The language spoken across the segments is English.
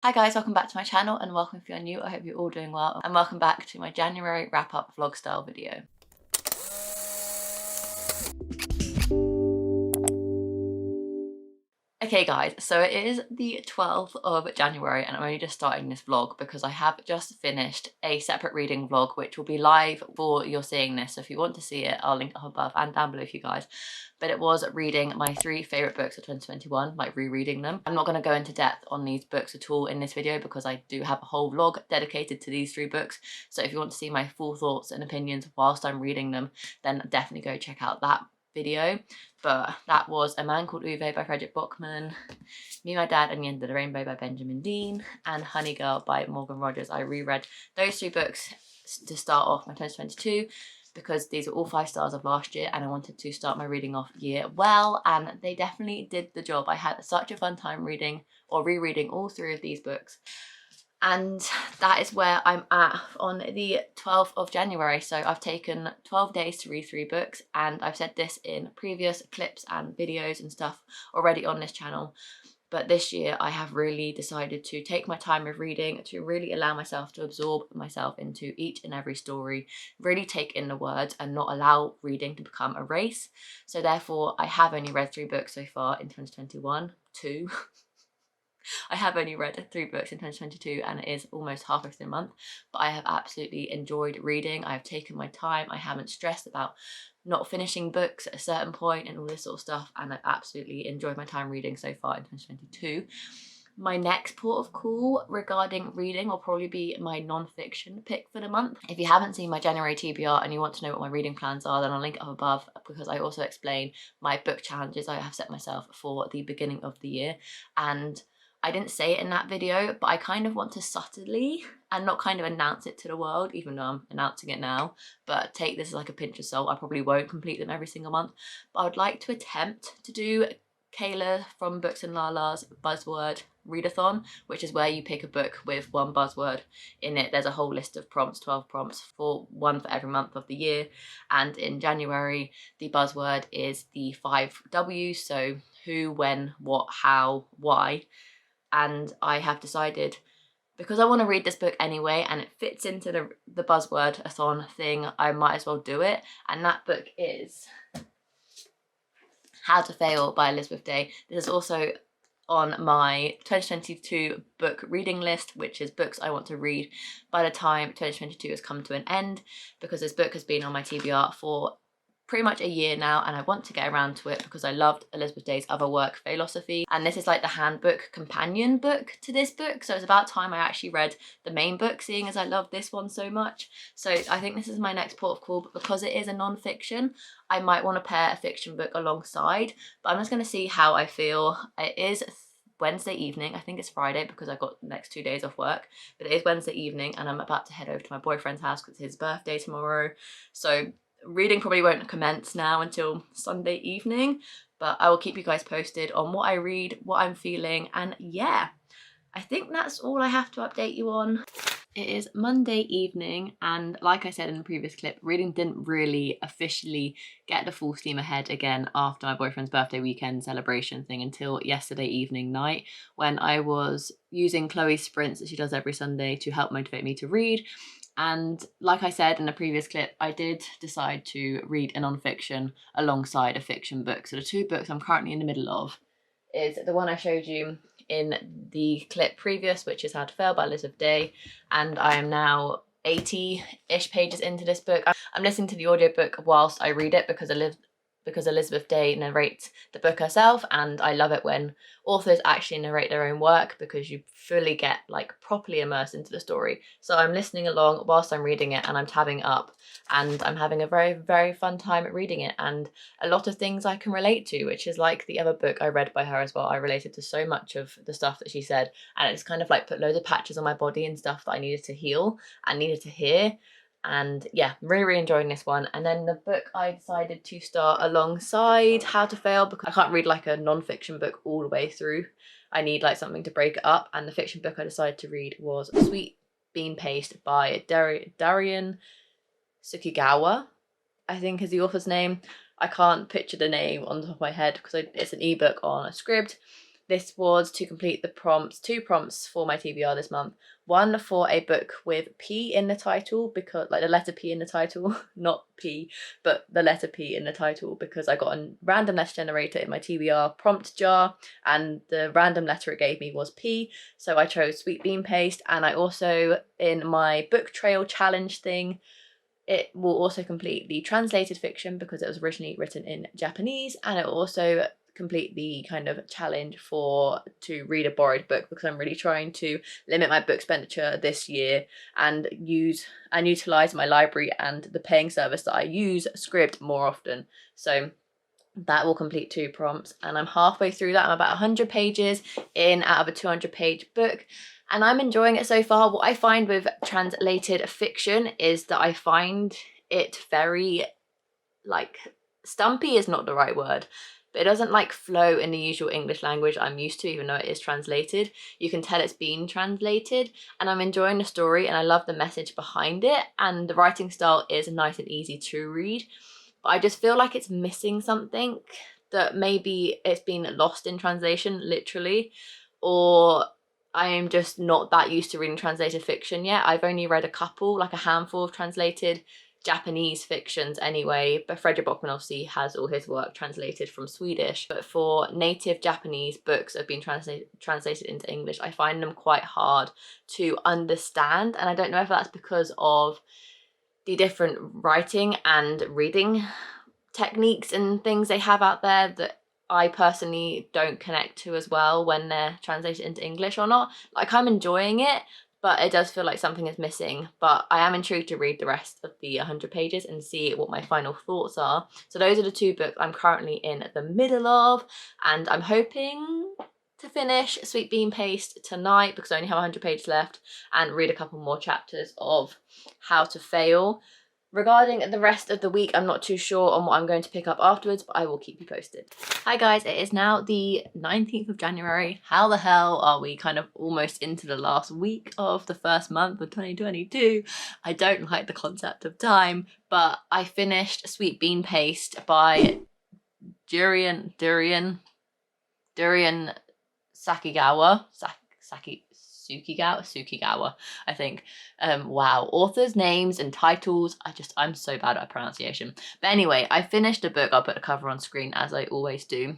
Hi guys, welcome back to my channel, and welcome if you're new. I hope you're all doing well, and welcome back to my January wrap-up vlog style video. Okay guys, so it is the 12th of January and I'm only just starting this vlog because I have just finished a separate reading vlog which will be live for you're seeing this. So if you want to see it, I'll link up above and down below for you guys. But it was reading my 3 favourite books of 2021, like rereading them. I'm not going to go into depth on these books at all in this video because I do have a whole vlog dedicated to these 3 books. So if you want to see my full thoughts and opinions whilst I'm reading them, then definitely go check out that video. But that was A Man Called Uwe by Frederick Bachman, Me, My Dad and the End of the Rainbow by Benjamin Dean, and Honey Girl by Morgan Rogers. I reread those 3 books to start off my 2022 because these were all 5 stars of last year and I wanted to start my reading off year well, and they definitely did the job. I had such a fun time reading or rereading all 3 of these books. And that is where I'm at on the 12th of January. So I've taken 12 days to read 3 books, and I've said this in previous clips and videos and stuff already on this channel. But this year I have really decided to take my time of reading, to really allow myself to absorb myself into each and every story, really take in the words and not allow reading to become a race. So therefore I have only read 3 books so far in 2021, 2. I have only read 3 books in 2022 and it is almost halfway through the month, but I have absolutely enjoyed reading. I have taken my time. I haven't stressed about not finishing books at a certain point and all this sort of stuff, and I've absolutely enjoyed my time reading so far in 2022. My next port of call regarding reading will probably be my non-fiction pick for the month. If you haven't seen my January TBR and you want to know what my reading plans are, then I'll link it up above because I also explain my book challenges I have set myself for the beginning of the year. And I didn't say it in that video, but I kind of want to subtly and not kind of announce it to the world, even though I'm announcing it now, but take this as like a pinch of salt. I probably won't complete them every single month, but I would like to attempt to do Kayla from Books and Lala's Buzzword readathon, which is where you pick a book with 1 buzzword in it. There's a whole list of prompts, 12 prompts, for one for every month of the year. And in January, the buzzword is the 5 W's, so who, when, what, how, why. And I have decided, because I want to read this book anyway and it fits into the buzzword-a-thon thing, I might as well do it. And that book is How to Fail by Elizabeth Day. This is also on my 2022 book reading list, which is books I want to read by the time 2022 has come to an end, because this book has been on my TBR for pretty much a year now and I want to get around to it because I loved Elizabeth Day's other work, Philosophy, and this is like the handbook companion book to this book, so it's about time I actually read the main book, seeing as I love this one so much. So I think this is my next port of call, but because it is a non-fiction, I might want to pair a fiction book alongside, but I'm just going to see how I feel. It is Wednesday evening. I think it's Friday because I got the next 2 days off work, but it is Wednesday evening and I'm about to head over to my boyfriend's house because it's his birthday tomorrow. So reading probably won't commence now until Sunday evening, but I will keep you guys posted on what I read, what I'm feeling, and yeah, I think that's all I have to update you on. It is Monday evening, and like I said in the previous clip, reading didn't really officially get the full steam ahead again after my boyfriend's birthday weekend celebration thing until yesterday evening night, when I was using Chloe's sprints that she does every Sunday to help motivate me to read. And like I said in the previous clip, I did decide to read a non-fiction alongside a fiction book. So the 2 books I'm currently in the middle of is the one I showed you in the clip previous, which is How to Fail by Elizabeth Day, and I am now 80-ish pages into this book. I'm listening to the audiobook whilst I read it because Elizabeth Day narrates the book herself, and I love it when authors actually narrate their own work because you fully get like properly immersed into the story. So I'm listening along whilst I'm reading it and I'm tabbing up and I'm having a very, very fun time at reading it, and a lot of things I can relate to, which is like the other book I read by her as well. I related to so much of the stuff that she said, and it's kind of like put loads of patches on my body and stuff that I needed to heal and needed to hear. And yeah, really enjoying this one. And then the book I decided to start alongside How to Fail, because I can't read like a non-fiction book all the way through. I need like something to break it up, and the fiction book I decided to read was Sweet Bean Paste by Darian Sukigawa, I think is the author's name. I can't picture the name on the top of my head because it's an ebook on a Scribd, this was to complete the prompts, 2 prompts for my TBR this month. One for a book with P in the title, because like the letter P in the title, not P, but the letter P in the title, because I got a random letter generator in my TBR prompt jar and the random letter it gave me was P. So I chose Sweet Bean Paste. And I also, in my book trail challenge thing, it will also complete the translated fiction because it was originally written in Japanese, and it will also complete the kind of challenge to read a borrowed book, because I'm really trying to limit my book expenditure this year and utilize my library and the paying service that I use, Scribd, more often. So that will complete 2 prompts, and I'm halfway through that. I'm about 100 pages in out of a 200-page book, and I'm enjoying it so far. What I find with translated fiction is that I find it very, like, stumpy is not the right word, but it doesn't like flow in the usual English language I'm used to, even though it is translated. You can tell it's been translated, and I'm enjoying the story and I love the message behind it, and the writing style is nice and easy to read. But I just feel like it's missing something, that maybe it's been lost in translation, literally, or I am just not that used to reading translated fiction yet. I've only read a handful of translated Japanese fictions anyway, but Fredrik Backman obviously has all his work translated from Swedish. But for native Japanese books that have been translated into English, I find them quite hard to understand, and I don't know if that's because of the different writing and reading techniques and things they have out there that I personally don't connect to as well when they're translated into English or not. Like, I'm enjoying it, but it does feel like something is missing. But I am intrigued to read the rest of the 100 pages and see what my final thoughts are. So those are the 2 books I'm currently in the middle of, and I'm hoping to finish Sweet Bean Paste tonight because I only have 100 pages left, and read a couple more chapters of How to Fail. Regarding the rest of the week, I'm not too sure on what I'm going to pick up afterwards, but I will keep you posted. Hi guys, it is now the 19th of January. How the hell are we kind of almost into the last week of the first month of 2022? I don't like the concept of time, but I finished Sweet Bean Paste by Durian Sakigawa. Sukigawa, I think. Wow, authors' names and titles, I'm so bad at pronunciation. But anyway, I finished the book. I'll put a cover on screen as I always do.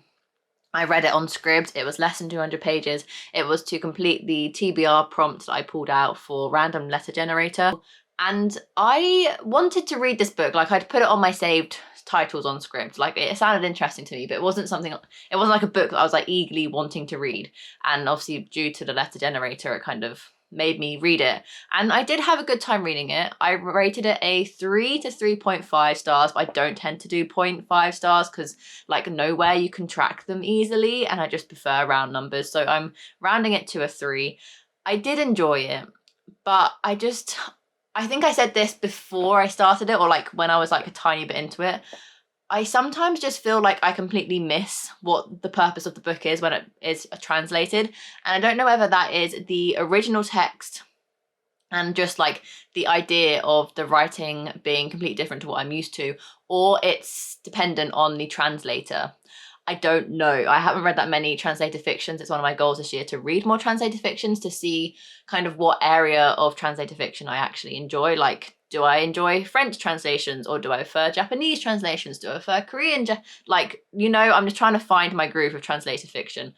I read it on Scribd. It was less than 200 pages. It was to complete the TBR prompt that I pulled out for random letter generator. And I wanted to read this book. Like, I'd put it on my saved titles on Scribd. Like, it sounded interesting to me, but it wasn't like a book that I was like eagerly wanting to read. And obviously due to the letter generator, it kind of made me read it. And I did have a good time reading it. I rated it a 3 to 3.5 stars, but I don't tend to do 0.5 stars because, like, nowhere you can track them easily, and I just prefer round numbers. So I'm rounding it to a 3. I did enjoy it, but I think I said this before I started it, or like when I was like a tiny bit into it. I sometimes just feel like I completely miss what the purpose of the book is when it is translated. And I don't know whether that is the original text and just like the idea of the writing being completely different to what I'm used to, or it's dependent on the translator. I don't know. I haven't read that many translated fictions. It's one of my goals this year to read more translated fictions, to see kind of what area of translated fiction I actually enjoy. Like, do I enjoy French translations, or do I prefer Japanese translations? Do I prefer Korean? I'm just trying to find my groove of translated fiction.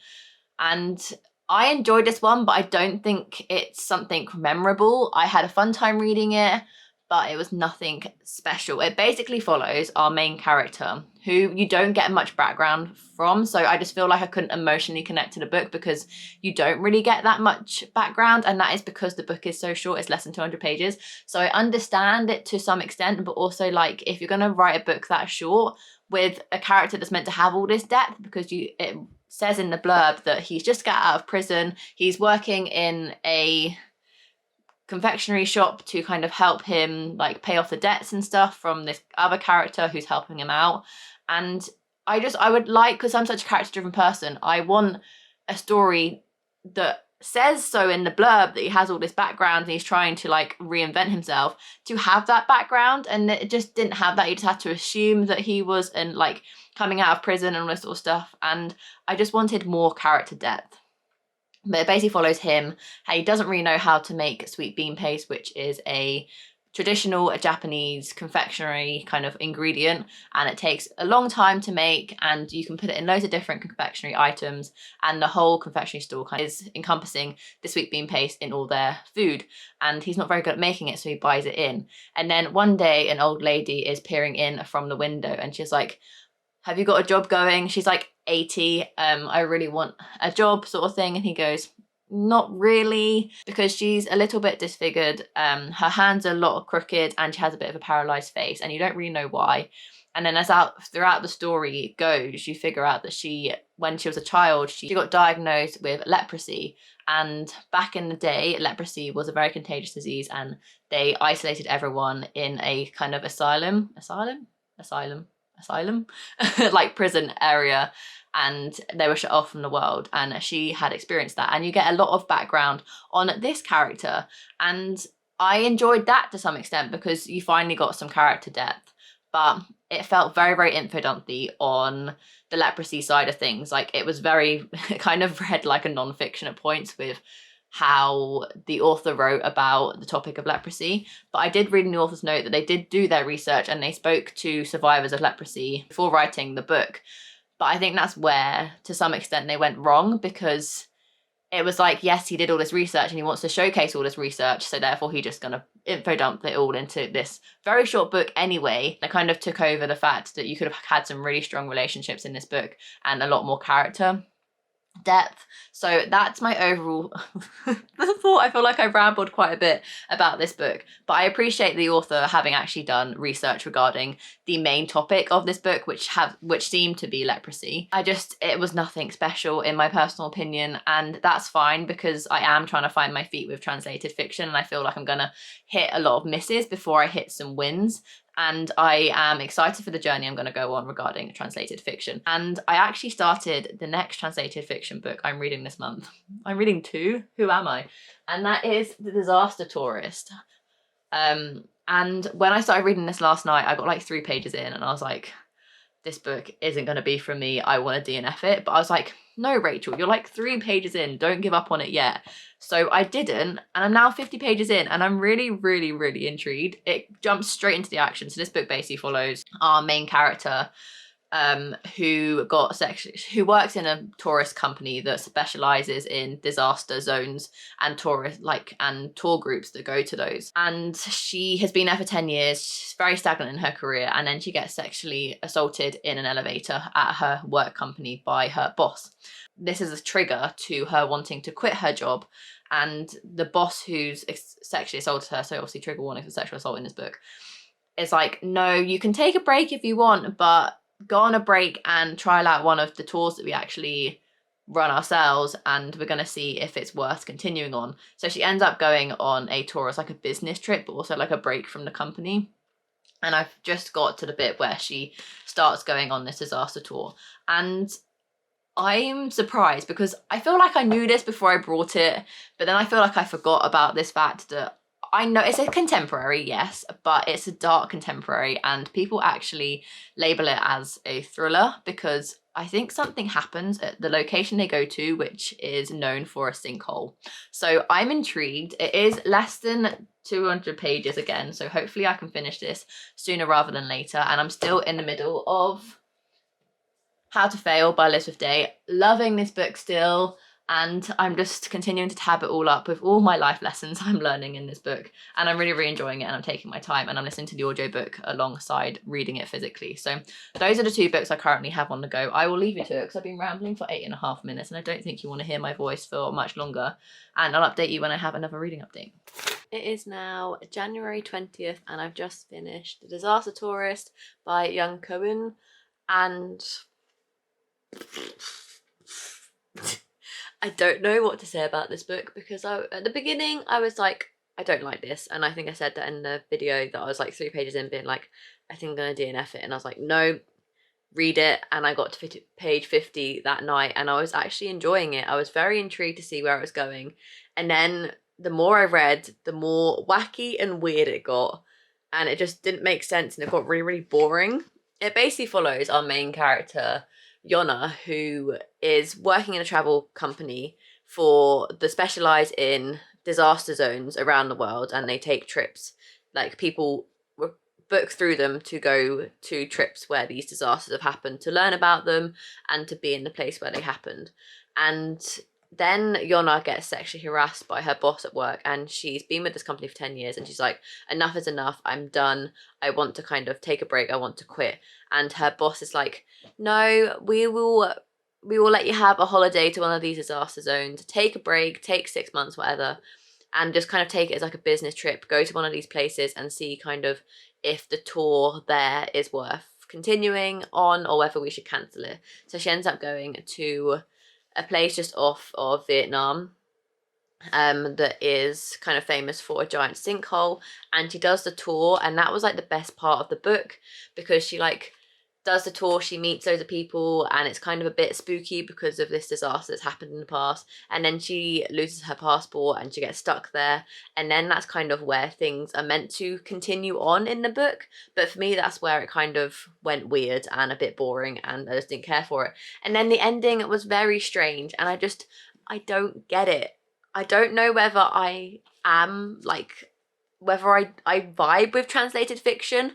And I enjoyed this one, but I don't think it's something memorable. I had a fun time reading it, but it was nothing special. It basically follows our main character, who you don't get much background from. So I just feel like I couldn't emotionally connect to the book because you don't really get that much background. And that is because the book is so short. It's less than 200 pages. So I understand it to some extent, but also, like, if you're going to write a book that short with a character that's meant to have all this depth, because it says in the blurb that he's just got out of prison. He's working in a confectionery shop to kind of help him like pay off the debts and stuff from this other character who's helping him out. And I would like, because I'm such a character driven person, I want a story that says so in the blurb that he has all this background and he's trying to like reinvent himself to have that background, and it just didn't have that. You just had to assume that he was and like coming out of prison and all this sort of stuff, and I just wanted more character depth. But it basically follows him, how he doesn't really know how to make sweet bean paste, which is a traditional Japanese confectionery kind of ingredient, and it takes a long time to make, and you can put it in loads of different confectionery items, and the whole confectionery store kind of is encompassing the sweet bean paste in all their food, and he's not very good at making it, so he buys it in. And then one day an old lady is peering in from the window and she's like, have you got a job going? She's like 80, I really want a job sort of thing. And he goes, not really, because she's a little bit disfigured. Her hands are a lot crooked and she has a bit of a paralyzed face, and you don't really know why. And then throughout the story goes, you figure out that when she was a child, she got diagnosed with leprosy. And back in the day, leprosy was a very contagious disease, and they isolated everyone in a kind of asylum, like prison area, and they were shut off from the world, and she had experienced that. And you get a lot of background on this character, and I enjoyed that to some extent because you finally got some character depth, but it felt very, very infodump-y on the leprosy side of things. Like, it was very kind of read like a non-fiction at points with how the author wrote about the topic of leprosy. But I did read in the author's note that they did do their research and they spoke to survivors of leprosy before writing the book. But I think that's where, to some extent, they went wrong, because it was like, yes, he did all this research and he wants to showcase all this research, so therefore he just gonna info dump it all into this very short book anyway. They kind of took over the fact that you could have had some really strong relationships in this book and a lot more character depth. So that's my overall thought. I feel like I've rambled quite a bit about this book, but I appreciate the author having actually done research regarding the main topic of this book, which seemed to be leprosy. It was nothing special in my personal opinion, and that's fine, because I am trying to find my feet with translated fiction, and I feel like I'm gonna hit a lot of misses before I hit some wins. And I am excited for the journey I'm going to go on regarding translated fiction. And I actually started the next translated fiction book I'm reading this month. I'm reading 2. Who am I? And that is The Disaster Tourist. And when I started reading this last night, I got like 3 pages in and I was like, this book isn't going to be for me. I want to DNF it. But I was like, no, Rachel, you're like 3 pages in. Don't give up on it yet. So I didn't, and I'm now 50 pages in, and I'm really, really, really intrigued. It jumps straight into the action. So this book basically follows our main character, who works in a tourist company that specializes in disaster zones and tour groups that go to those. And she has been there for 10 years. She's very stagnant in her career, and then she gets sexually assaulted in an elevator at her work company by her boss. This is a trigger to her wanting to quit her job, and the boss who's sexually assaulted her, so obviously trigger warning for sexual assault in this book, is like, no, you can take a break if you want, but go on a break and trial out one of the tours that we actually run ourselves, and we're going to see if it's worth continuing on. So she ends up going on a tour as like a business trip, but also like a break from the company. And I've just got to the bit where she starts going on this disaster tour, and I'm surprised because I feel like I knew this before I brought it, but then I feel like I forgot about this fact that I know it's a contemporary, yes, but it's a dark contemporary, and people actually label it as a thriller because I think something happens at the location they go to, which is known for a sinkhole. So I'm intrigued. It is less than 200 pages again, so hopefully I can finish this sooner rather than later. And I'm still in the middle of How to Fail by Elizabeth Day. Loving this book still, and I'm just continuing to tab it all up with all my life lessons I'm learning in this book, and I'm really, really enjoying it, and I'm taking my time, and I'm listening to the audiobook alongside reading it physically. So those are the 2 books I currently have on the go. I will leave you to it because I've been rambling for 8.5 minutes, and I don't think you want to hear my voice for much longer, and I'll update you when I have another reading update. It is now January 20th, and I've just finished The Disaster Tourist by Young Cohen, and I don't know what to say about this book because at the beginning I was like, I don't like this, and I think I said that in the video that I was like 3 pages in being like, I think I'm gonna DNF it, and I was like, no, read it, and I got to page 50 that night, and I was actually enjoying it. I was very intrigued to see where it was going. And then the more I read, the more wacky and weird it got, and it just didn't make sense, and it got really, really boring. It basically follows our main character, Yona, who is working in a travel company that specialize in disaster zones around the world, and they take trips. Like, people book through them to go to trips where these disasters have happened, to learn about them and to be in the place where they happened. And then Yona gets sexually harassed by her boss at work, and she's been with this company for 10 years, and she's like, enough is enough, I'm done, I want to kind of take a break, I want to quit. And her boss is like, no, we will let you have a holiday to one of these disaster zones, take a break, take 6 months, whatever, and just kind of take it as like a business trip, go to one of these places and see kind of if the tour there is worth continuing on or whether we should cancel it. So she ends up going to a place just off of Vietnam that is kind of famous for a giant sinkhole, and she does the tour, and that was like the best part of the book, because she like does the tour, she meets loads of people, and it's kind of a bit spooky because of this disaster that's happened in the past. And then she loses her passport and she gets stuck there, and then that's kind of where things are meant to continue on in the book. But for me, that's where it kind of went weird and a bit boring, and I just didn't care for it. And then the ending was very strange, and I don't get it. I don't know whether I am like, whether I vibe with translated fiction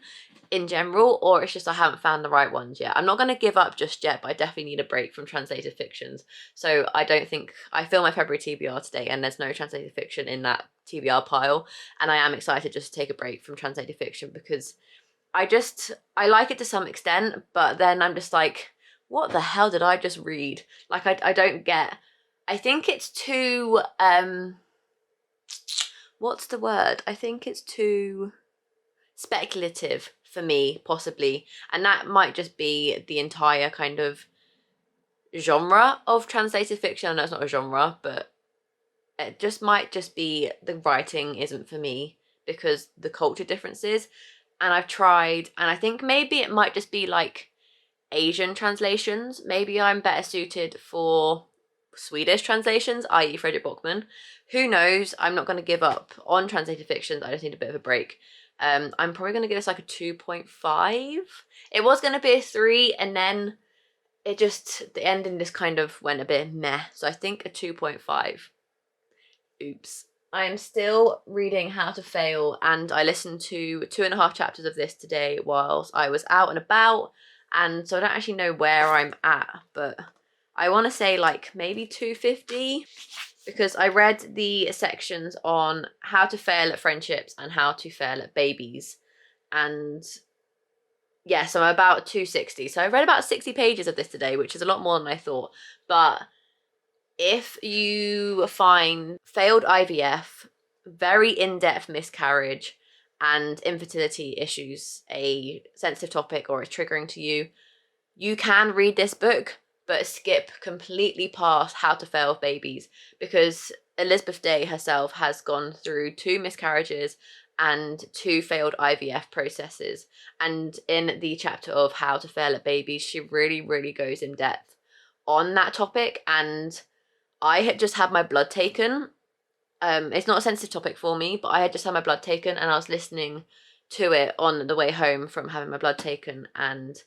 in general, or it's just I haven't found the right ones yet. I'm not going to give up just yet, but I definitely need a break from translated fictions. So I don't think, I film my February TBR today, and there's no translated fiction in that TBR pile, and I am excited just to take a break from translated fiction, because I like it to some extent, but then I'm just like, what the hell did I just read? Like, I don't get, I think it's too, what's the word? I think it's too speculative for me, possibly, and that might just be the entire kind of genre of translated fiction. I know it's not a genre, but it just might just be the writing isn't for me because the culture differences. And I've tried, and I think maybe it might just be like Asian translations. Maybe I'm better suited for Swedish translations, i.e. Fredrik Backman. Who knows? I'm not going to give up on translated fictions. I just need a bit of a break. I'm probably going to give this like a 2.5. It was going to be a 3, and then the ending just kind of went a bit meh. So I think a 2.5. Oops. I'm still reading How to Fail, and I listened to 2.5 chapters of this today whilst I was out and about, and so I don't actually know where I'm at, but I want to say like maybe 250, because I read the sections on how to fail at friendships and how to fail at babies, and yeah, so I'm about 260. So I read about 60 pages of this today, which is a lot more than I thought. But if you find failed IVF, very in-depth miscarriage, and infertility issues a sensitive topic or is triggering to you, you can read this book, but skip completely past how to fail with babies, because Elizabeth Day herself has gone through 2 miscarriages and 2 failed IVF processes. And in the chapter of how to fail at babies, she really, really goes in depth on that topic. And I had just had my blood taken. It's not a sensitive topic for me, but I had just had my blood taken, and I was listening to it on the way home from having my blood taken, and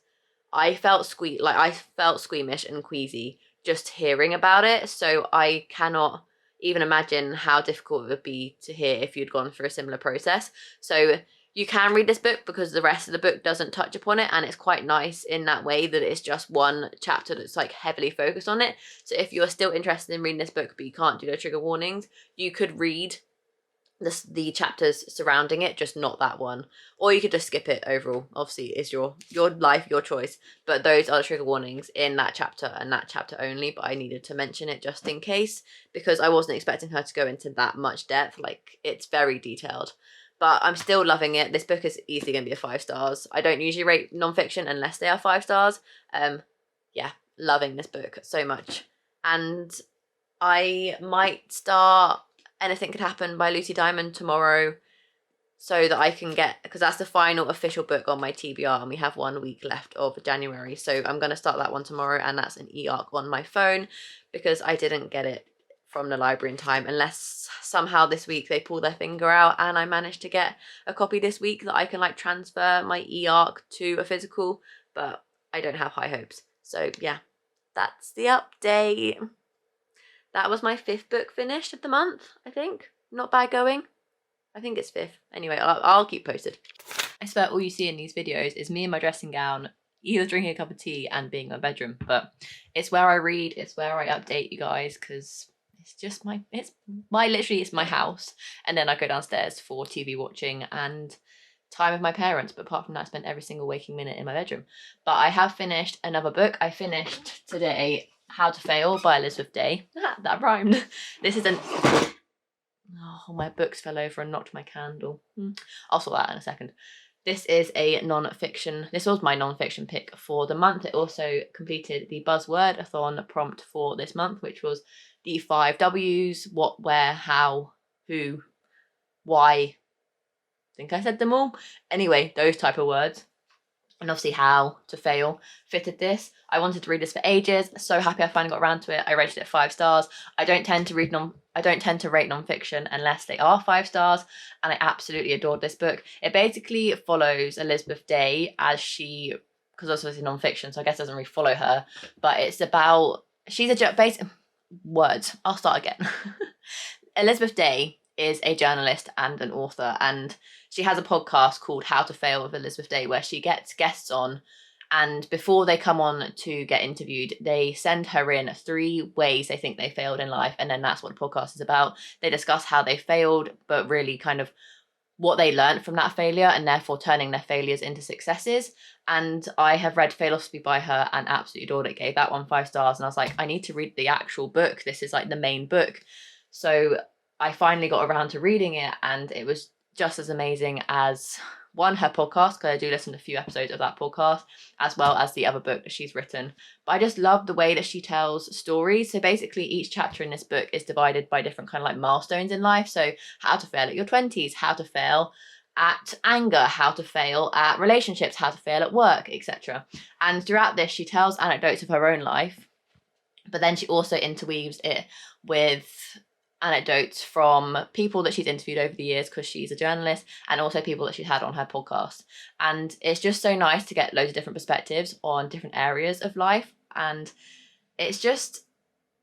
I felt squeamish and queasy just hearing about it. So I cannot even imagine how difficult it would be to hear if you'd gone through a similar process. So you can read this book because the rest of the book doesn't touch upon it, and it's quite nice in that way that it's just one chapter that's like heavily focused on it. So if you're still interested in reading this book but you can't do the trigger warnings, you could read the chapters surrounding it, just not that one, or you could just skip it overall. Obviously it's your life, your choice, but those are the trigger warnings in that chapter and that chapter only. But I needed to mention it just in case, because I wasn't expecting her to go into that much depth. Like, it's very detailed, but I'm still loving it. This book is easily going to be a 5 stars. I don't usually rate non-fiction unless they are 5 stars. Yeah, loving this book so much. And I might start Anything Could Happen by Lucy Diamond tomorrow. so that I can get, because that's the final official book on my TBR, and we have 1 week left of January. So I'm going to start that one tomorrow, and that's an e-arc on my phone because I didn't get it from the library in time, unless somehow this week they pull their finger out and I managed to get a copy this week that I can like transfer my e-arc to a physical, but I don't have high hopes. So yeah, that's the update. That was my 5th book finished of the month, I think. Not bad going. I think it's 5th. Anyway, I'll keep posted. I swear all you see in these videos is me in my dressing gown, either drinking a cup of tea and being in my bedroom. But it's where I read, it's where I update you guys, because it's just it's my house. And then I go downstairs for TV watching and time with my parents. But apart from that, I spend every single waking minute in my bedroom. But I have finished another book. I finished today How to Fail by Elizabeth Day. That rhymed. This is oh, my books fell over and knocked my candle. I'll sort that in a second. This is a non-fiction. This was my non-fiction pick for the month. It also completed the Buzzword-a-thon prompt for this month, which was the 5 W's: what, where, how, who, why. I think I said them all. Anyway, those type of words. And obviously How to Fail fitted this. I wanted to read this for ages. So happy I finally got around to it. I rated it 5 stars. I don't tend to rate non-fiction unless they are 5 stars, and I absolutely adored this book. It basically follows Elizabeth Day as she, because also it's non-fiction, so I guess it doesn't really follow her, but it's about, she's a words. I'll start again. Elizabeth Day is a journalist and an author, and she has a podcast called How to Fail with Elizabeth Day, where she gets guests on, and before they come on to get interviewed, they send her in 3 ways they think they failed in life, and then that's what the podcast is about. They discuss how they failed, but really kind of what they learned from that failure, and therefore turning their failures into successes. And I have read Failosophy by her and absolutely adored it. Gave that one 5 stars, and I was like, I need to read the actual book. This is like the main book. So I finally got around to reading it, and it was just as amazing as her podcast, because I do listen to a few episodes of that podcast, as well as the other book that she's written. But I just love the way that she tells stories. So basically each chapter in this book is divided by different kind of like milestones in life. So how to fail at your 20s, how to fail at anger, how to fail at relationships, how to fail at work, etc. And throughout this, she tells anecdotes of her own life, but then she also interweaves it with anecdotes from people that she's interviewed over the years, because she's a journalist, and also people that she's had on her podcast. And it's just so nice to get loads of different perspectives on different areas of life. And it's just,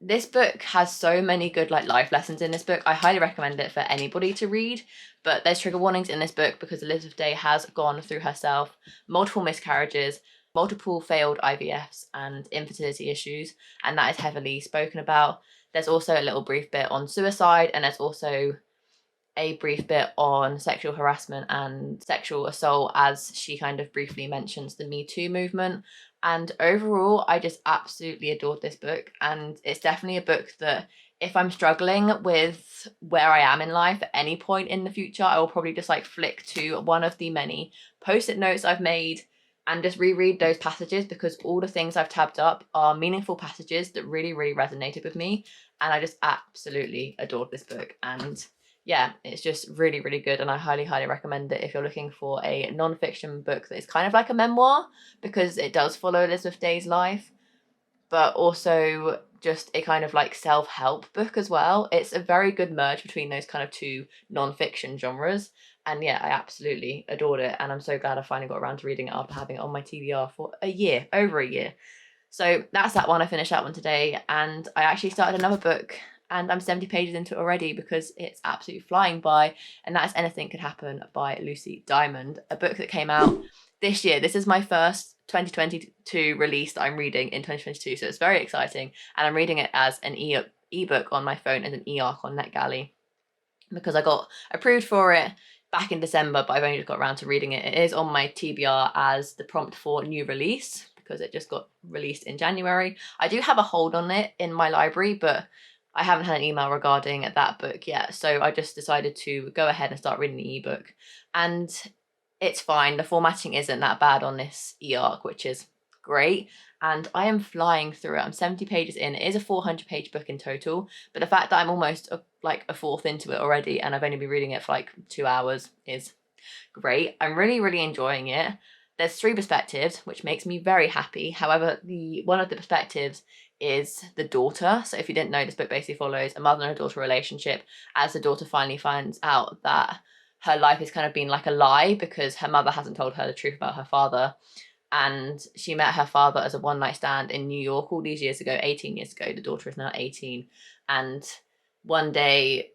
this book has so many good like life lessons in this book. I highly recommend it for anybody to read, but there's trigger warnings in this book because Elizabeth Day has gone through herself multiple miscarriages, multiple failed IVFs and infertility issues, and that is heavily spoken about. There's also a little brief bit on suicide, and there's also a brief bit on sexual harassment and sexual assault, as she kind of briefly mentions the Me Too movement. And overall, I just absolutely adored this book, and it's definitely a book that if I'm struggling with where I am in life at any point in the future, I will probably just like flick to one of the many post-it notes I've made and just reread those passages, because all the things I've tabbed up are meaningful passages that really, really resonated with me. And I just absolutely adored this book. And yeah, it's just really, really good. And I highly, highly recommend it if you're looking for a non-fiction book that is kind of like a memoir, because it does follow Elizabeth Day's life, but also just a kind of like self-help book as well. It's a very good merge between those kind of 2 non-fiction genres. And yeah, I absolutely adored it. And I'm so glad I finally got around to reading it after having it on my TBR for over a year. So that's that one. I finished that one today. And I actually started another book, and I'm 70 pages into it already because it's absolutely flying by. And that is Anything Could Happen by Lucy Diamond, a book that came out this year. This is my first 2022 release that I'm reading in 2022. So it's very exciting. And I'm reading it as an ebook on my phone and an e-arc on NetGalley, because I got approved for it back in December, but I've only just got around to reading it. It is on my TBR as the prompt for new release, because it just got released in January. I do have a hold on it in my library, but I haven't had an email regarding that book yet. So I just decided to go ahead and start reading the ebook. And it's fine. The formatting isn't that bad on this e-arc, which is great. And I am flying through it. I'm 70 pages in. It is a 400-page book in total, but the fact that I'm almost a 4th into it already, and I've only been reading it for like 2 hours, is Great. I'm really enjoying it. There's 3 perspectives, which makes me very happy. However, one of the perspectives is the daughter. So if you didn't know, this book basically follows a mother and a daughter relationship as the daughter finally finds out that her life has kind of been like a lie because her mother hasn't told her the truth about her father. And she met her father as a one-night stand in New York all these years ago, 18 years ago. The daughter is now 18. And one day,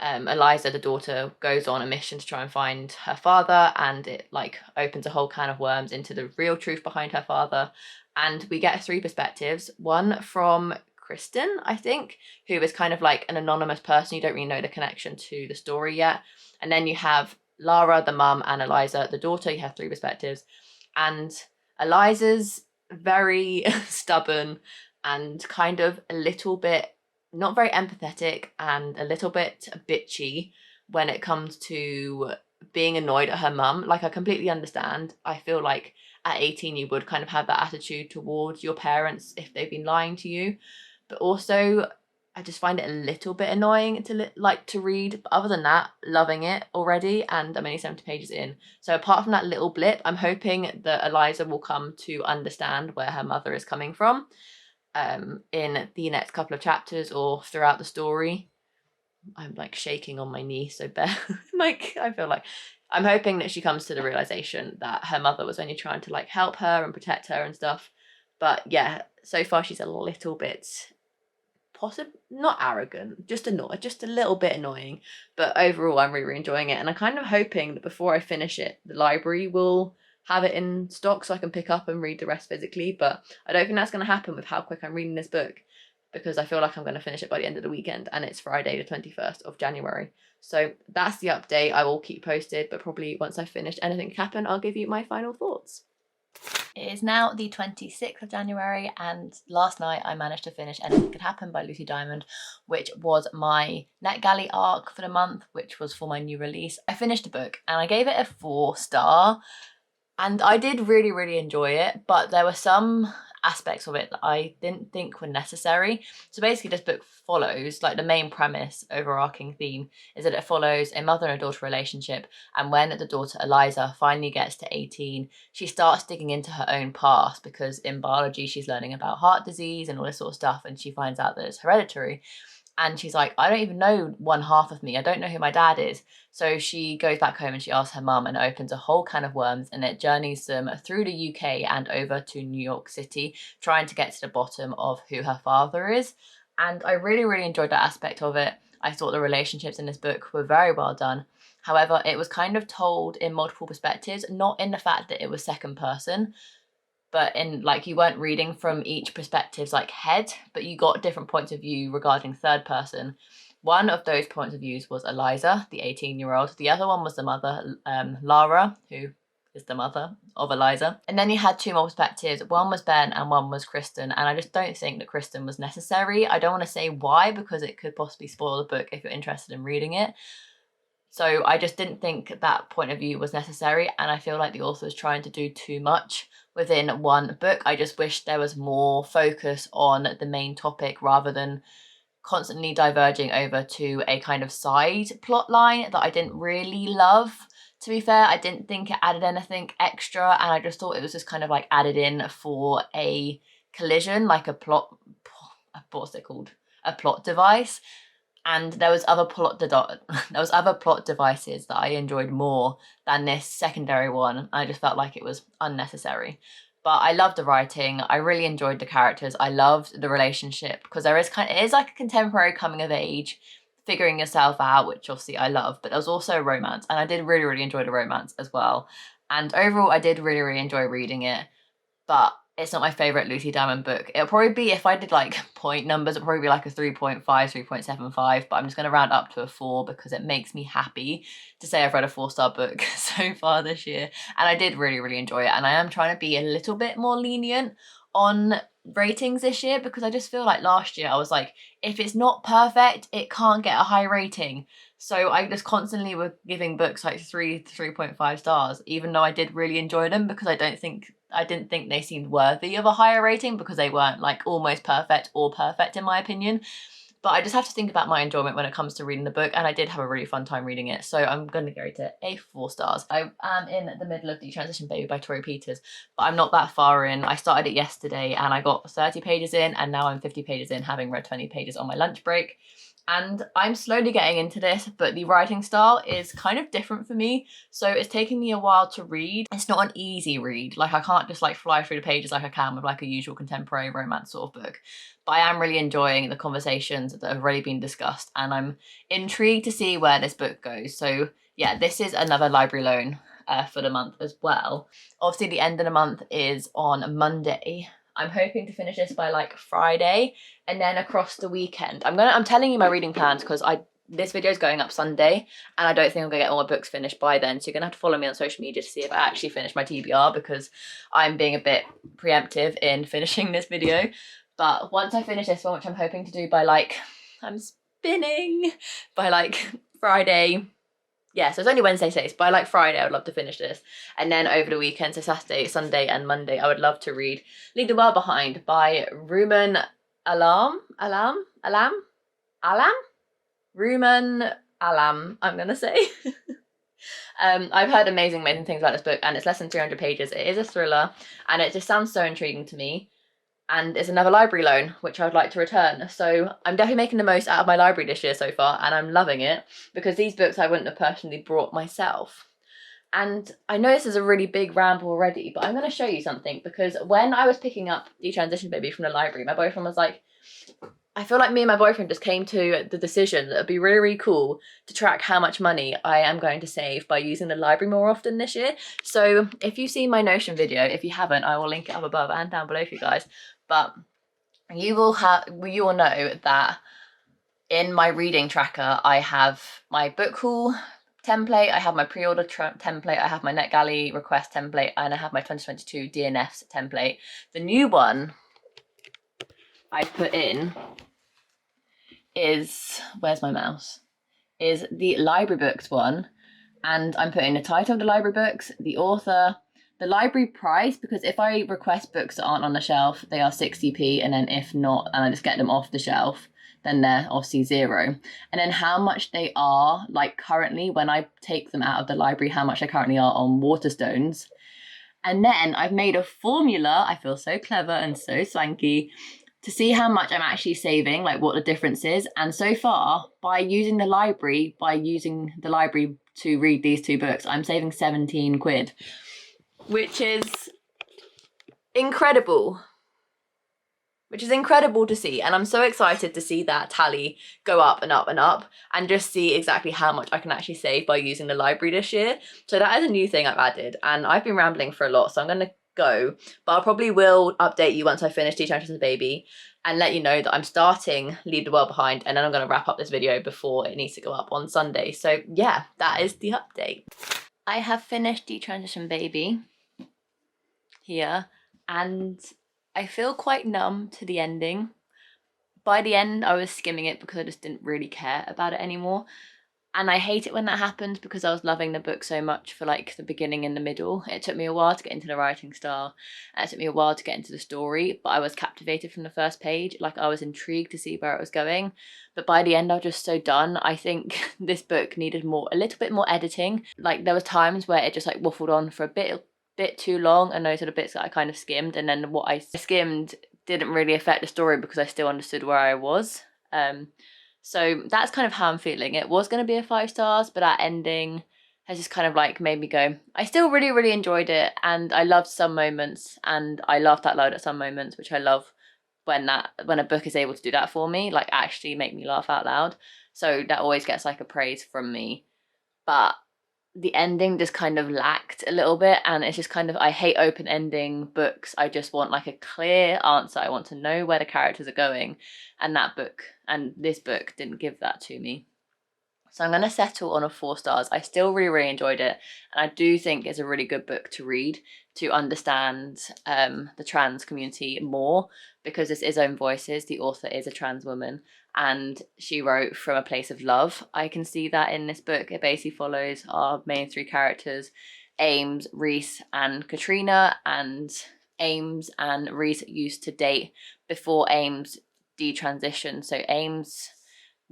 Eliza, the daughter, goes on a mission to try and find her father, and it like opens a whole can of worms into the real truth behind her father. And we get 3 perspectives. One from Kristen, I think, who is kind of like an anonymous person. You don't really know the connection to the story yet. And then you have Lara, the mum, and Eliza, the daughter. You have 3 perspectives. And Eliza's very stubborn and kind of a little bit not very empathetic and a little bit bitchy when it comes to being annoyed at her mum. Like, I completely understand. I feel like at 18 you would kind of have that attitude towards your parents if they've been lying to you. But also, I just find it a little bit annoying to read. But other than that, loving it already, and I'm only 70 pages in. So apart from that little blip, I'm hoping that Eliza will come to understand where her mother is coming from in the next couple of chapters or throughout the story. I'm like shaking on my knee, so bear. Like, I feel like I'm hoping that she comes to the realization that her mother was only trying to like help her and protect her and stuff. But yeah, so far she's a little bit not arrogant, just annoyed, just a little bit annoying. But overall, I'm really enjoying it, and I'm kind of hoping that before I finish it, the library will have it in stock so I can pick up and read the rest physically. But I don't think that's going to happen with how quick I'm reading this book, because I feel like I'm going to finish it by the end of the weekend, and it's Friday the 21st of January. So that's the update. I will keep posted, but probably once I've finished Anything Can Happen, I'll give you my final thoughts. It is now the 26th of January, and last night I managed to finish Anything Could Happen by Lucy Diamond, which was my NetGalley arc for the month, which was for my new release. I finished the book and I gave it a 4-star. And I did really enjoy it, but there were some aspects of it that I didn't think were necessary. So basically this book follows, like, the main premise, overarching theme, is that it follows a mother and a daughter relationship, and when the daughter Eliza finally gets to 18, she starts digging into her own past, because in biology she's learning about heart disease and all this sort of stuff, and she finds out that it's hereditary. And she's like, I don't even know one half of me. I don't know who my dad is. So she goes back home and she asks her mum, and opens a whole can of worms, and it journeys them through the UK and over to New York City, trying to get to the bottom of who her father is. And I really enjoyed that aspect of it. I thought the relationships in this book were very well done. However, it was kind of told in multiple perspectives, not in the fact that it was second person, but in like you weren't reading from each perspective's like head, but you got different points of view regarding third person. One of those points of views was Eliza, the 18-year-old. The other one was the mother, Lara, who is the mother of Eliza. And then you had 2 more perspectives. One was Ben and one was Kristen. And I just don't think that Kristen was necessary. I don't want to say why, because it could possibly spoil the book if you're interested in reading it. So I just didn't think that point of view was necessary, and I feel like the author was trying to do too much within one book. I just wish there was more focus on the main topic rather than constantly diverging over to a kind of side plot line that I didn't really love. To be fair, I didn't think it added anything extra, and I just thought it was just kind of like added in for a collision, like a plot, what's it called? A plot device. And there was other plot devices that I enjoyed more than this secondary one. I just felt like it was unnecessary. But I loved the writing. I really enjoyed the characters. I loved the relationship, because it is like a contemporary coming of age, figuring yourself out, which obviously I love. But there was also a romance, and I did really enjoy the romance as well. And overall, I did really enjoy reading it. But it's not my favourite Lucy Diamond book. It'll probably be, if I did like point numbers, it'll probably be like a 3.5, 3.75, but I'm just going to round up to a 4 because it makes me happy to say I've read a 4-star book so far this year. And I did really enjoy it. And I am trying to be a little bit more lenient on ratings this year, because I just feel like last year I was like, if it's not perfect, it can't get a high rating. So I just constantly were giving books like 3.5 stars, even though I did really enjoy them, because I didn't think they seemed worthy of a higher rating, because they weren't like almost perfect or perfect in my opinion. but I just have to think about my enjoyment when it comes to reading the book, and I did have a really fun time reading it, so I'm going to go to a 4 stars. I am in the middle of Detransition Baby by Tori Peters, but I'm not that far in. I started it yesterday and I got 30 pages in, and now I'm 50 pages in, having read 20 pages on my lunch break. And I'm slowly getting into this, but the writing style is kind of different for me, so it's taking me a while to read. It's not an easy read. Like, I can't just like fly through the pages like I can with like a usual contemporary romance sort of book, but I am really enjoying the conversations that have already been discussed, and I'm intrigued to see where this book goes. So yeah, this is another library loan for the month as well. Obviously the end of the month is on Monday. I'm hoping to finish this by like Friday, and then across the weekend. I'm telling you my reading plans because this video is going up Sunday, and I don't think I'm gonna get all my books finished by then. So you're gonna have to follow me on social media to see if I actually finish my TBR, because I'm being a bit preemptive in finishing this video. But once I finish this one, which I'm hoping to do by like, I'm spinning, by like Friday. Yeah, so it's only Wednesday today, so by like Friday I would love to finish this. And then over the weekend, so Saturday, Sunday and Monday, I would love to read Leave the World Behind by Ruman Alam? Ruman Alam, I'm gonna say. I've heard amazing things about this book, and it's less than 300 pages. It is a thriller, and it just sounds so intriguing to me. And it's another library loan, which I would like to return. So I'm definitely making the most out of my library this year so far, and I'm loving it, because these books I wouldn't have personally brought myself. And I know this is a really big ramble already, but I'm going to show you something, because when I was picking up Detransition Baby from the library, my boyfriend was like, I feel like me and my boyfriend just came to the decision that it'd be really, really cool to track how much money I am going to save by using the library more often this year. So if you've seen my Notion video, if you haven't, I will link it up above and down below for you guys. But you will know that in my reading tracker, I have my book haul template, I have my pre-order template, I have my NetGalley request template, and I have my 2022 DNFs template. The new one I've put in is, where's my mouse, is the library books one, and I'm putting the title of the library books, the author, the library price, because if I request books that aren't on the shelf, they are 60p, and then if not, and I just get them off the shelf, then they're obviously 0. And then how much they are, like currently, when I take them out of the library, how much they currently are on Waterstones. And then I've made a formula, I feel so clever and so swanky, to see how much I'm actually saving, like what the difference is. And so far, by using the library to read these 2 books, I'm saving 17 quid, which is incredible. Which is incredible to see, and I'm so excited to see that tally go up and up and up, and just see exactly how much I can actually save by using the library this year. So that is a new thing I've added, and I've been rambling for a lot, so I'm going to go, but I probably will update you once I finish Detransition Baby and let you know that I'm starting Leave the World Behind, and then I'm going to wrap up this video before it needs to go up on Sunday. So yeah, that is the update. I have finished Detransition Baby here, and I feel quite numb to the ending. By the end, I was skimming it because I just didn't really care about it anymore. And I hate it when that happens, because I was loving the book so much for like the beginning and the middle. It took me a while to get into the writing style, and it took me a while to get into the story, but I was captivated from the first page. Like, I was intrigued to see where it was going. But by the end, I was just so done. I think this book needed a little bit more editing. Like, there was times where it just like waffled on for a bit too long, and those are the bits that I kind of skimmed, and then what I skimmed didn't really affect the story because I still understood where I was. So that's kind of how I'm feeling. It was going to be a 5 stars, but that ending has just kind of like made me go, I still really, really enjoyed it, and I loved some moments, and I laughed out loud at some moments, which I love when a book is able to do that for me, like actually make me laugh out loud. So that always gets like a praise from me. But the ending just kind of lacked a little bit, and it's just kind of, I hate open ending books. I just want like a clear answer. I want to know where the characters are going, and this book didn't give that to me. So I'm going to settle on a 4 stars. I still really, really enjoyed it, and I do think it's a really good book to read to understand the trans community more, because this is Own Voices. The author is a trans woman, and she wrote from a place of love. I can see that in this book. It basically follows our main 3 characters, Ames, Reese and Katrina, and Ames and Reese used to date before Ames detransitioned. So Ames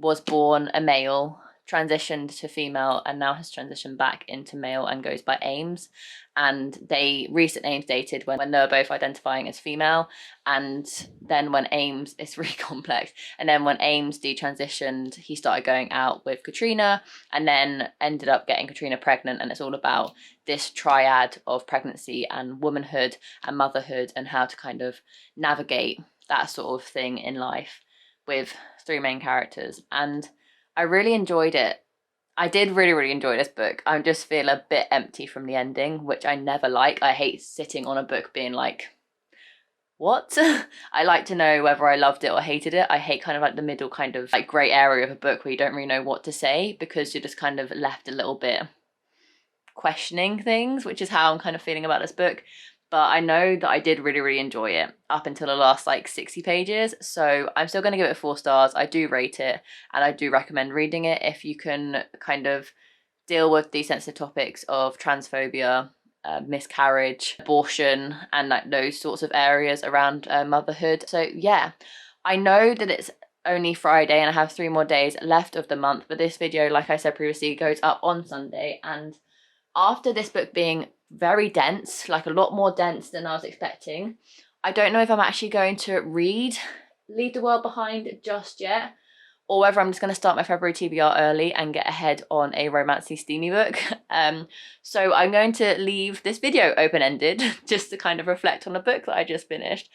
was born a male, transitioned to female, and now has transitioned back into male and goes by Ames. And they recent names dated when they were both identifying as female, and then when Ames, it's really complex, and then when Ames detransitioned, he started going out with Katrina and then ended up getting Katrina pregnant. And it's all about this triad of pregnancy and womanhood and motherhood and how to kind of navigate that sort of thing in life with three main characters. And I really enjoyed it. I did really enjoy this book. I just feel a bit empty from the ending, which I never like. I hate sitting on a book being like, what? I like to know whether I loved it or hated it. I hate kind of like the middle kind of like grey area of a book where you don't really know what to say, because you're just kind of left a little bit questioning things, which is how I'm kind of feeling about this book. But I know that I did really enjoy it up until the last like 60 pages. So I'm still going to give it 4 stars. I do rate it, and I do recommend reading it if you can kind of deal with the sensitive topics of transphobia, miscarriage, abortion, and like those sorts of areas around motherhood. So yeah, I know that it's only Friday and I have 3 more days left of the month, but this video, like I said previously, goes up on Sunday. And after this book being very dense, like a lot more dense than I was expecting, I don't know if I'm actually going to read Leave the World Behind just yet, or whether I'm just going to start my February TBR early and get ahead on a romancy steamy book. So I'm going to leave this video open-ended just to kind of reflect on a book that I just finished.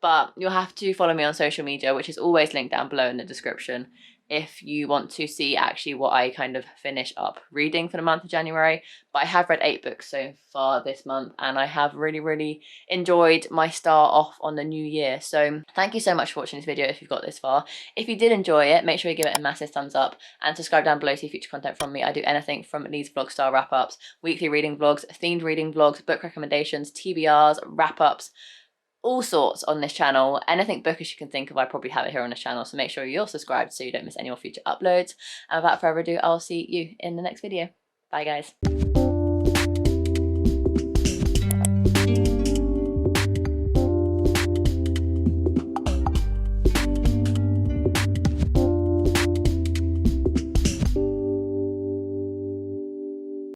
But you'll have to follow me on social media, which is always linked down below in the description, if you want to see actually what I kind of finish up reading for the month of January. But I have read 8 books so far this month, and I have really enjoyed my start off on the new year. So thank you so much for watching this video if you've got this far. If you did enjoy it, make sure you give it a massive thumbs up and subscribe down below to see future content from me. I do anything from these vlog style wrap-ups, weekly reading vlogs, themed reading vlogs, book recommendations, TBRs, wrap-ups, all sorts on this channel. Anything bookish you can think of, I probably have it here on this channel, so make sure you're subscribed so you don't miss any more future uploads. And without further ado, I'll see you in the next video. Bye guys.